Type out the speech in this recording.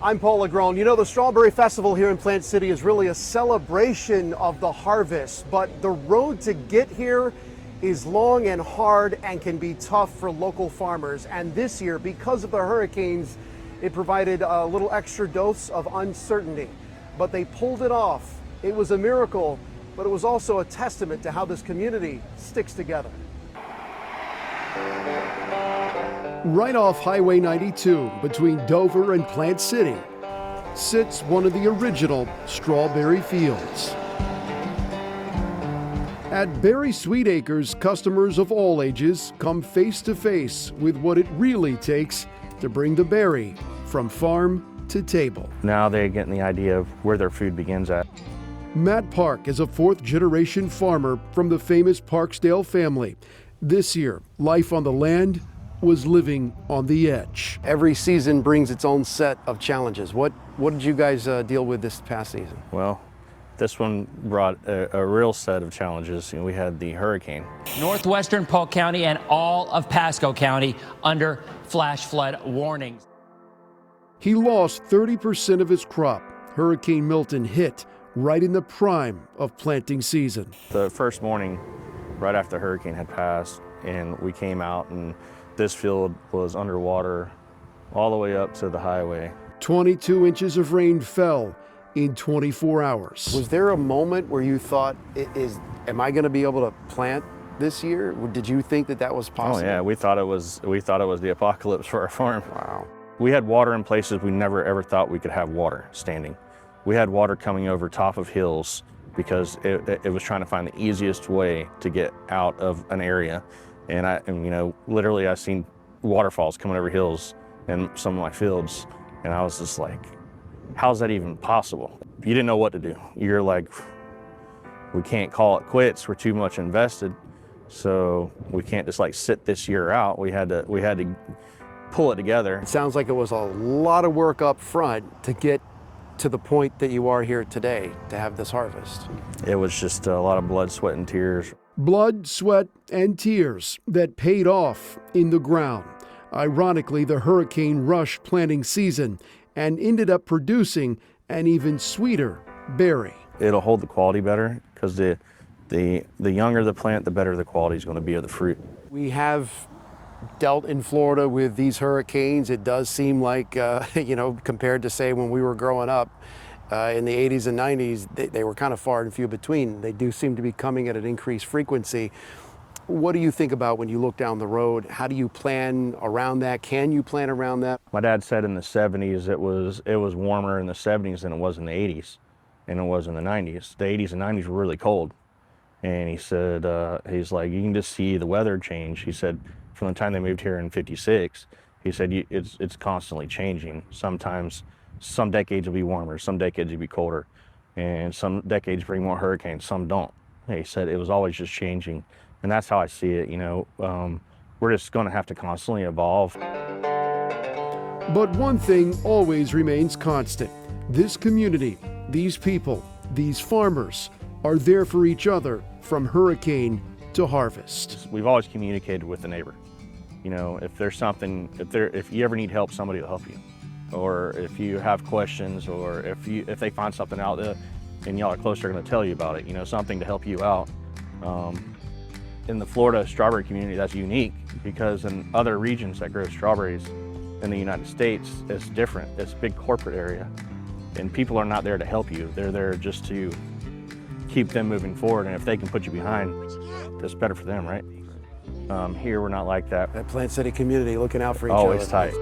I'm Paul Legrone. You know, the Strawberry Festival here in Plant City is really a celebration of the harvest, but the road to get here is long and hard and can be tough for local farmers. And this year, because of the hurricanes, it provided a little extra dose of uncertainty. But they pulled it off. It was a miracle, but it was also a testament to how this community sticks together. Right off Highway 92 between Dover and Plant City sits one of the original strawberry fields. At Berry Sweet Acres, customers of all ages come face to face with what it really takes to bring the berry from farm to table. Now they're getting the idea of where their food begins at. Matt Parke is a fourth-generation farmer from the famous Parkesdale family. This year, life on the land was living on the edge. Every season brings its own set of challenges. What did you guys deal with this past season? Well, this one brought a real set of challenges. You know, we had the hurricane. Northwestern Polk County and all of Pasco County under flash flood warnings. He lost 30% of his crop. Hurricane Milton hit right in the prime of planting season. The first morning, right after the hurricane had passed, and we came out, and this field was underwater all the way up to the highway. 22 inches of rain fell in 24 hours. Was there a moment where you thought, am I going to be able to plant this year? Did you think that was possible? Oh yeah, we thought it was the apocalypse for our farm. Wow. We had water in places we never ever thought we could have water standing. We had water coming over top of hills because it was trying to find the easiest way to get out of an area. And you know, literally I seen waterfalls coming over hills in some of my fields, and I was just like, how's that even possible? You didn't know what to do. You're like, we can't call it quits. We're too much invested, so we can't just like sit this year out. We had to pull it together. It sounds like it was a lot of work up front to get to the point that you are here today to have this harvest. It was just a lot of blood, sweat, and tears. Blood, sweat, and tears that paid off in the ground. Ironically, the hurricane rushed planting season and ended up producing an even sweeter berry. It'll hold the quality better because the younger the plant, the better the quality is going to be of the fruit. We have dealt in Florida with these hurricanes. It does seem like, you know, compared to say when we were growing up in the 80s and 90s, they were kind of far and few between. They do seem to be coming at an increased frequency. What do you think about when you look down the road? How do you plan around that? Can you plan around that? My dad said in the 70s it was warmer in the 70s than it was in the 80s, and it was in the 90s. The 80s and 90s were really cold. And he said, he's like, you can just see the weather change. He said, from the time they moved here in '56, he said it's constantly changing. Sometimes, some decades will be warmer, some decades will be colder, and some decades bring more hurricanes, some don't. He said it was always just changing, and that's how I see it. You know, we're just going to have to constantly evolve. But one thing always remains constant. This community, these people, these farmers are there for each other from hurricane to harvest. We've always communicated with the neighbor. You know, if there's something, if you ever need help, somebody will help you. Or if you have questions, or if they find something out there and y'all are close, they're going to tell you about it. You know, something to help you out. In the Florida strawberry community, that's unique because in other regions that grow strawberries in the United States, it's different. It's a big corporate area, and people are not there to help you. They're there just to keep them moving forward, and if they can put you behind, that's better for them, right? Here, we're not like that. That Plant City community looking out for each other. Always tight.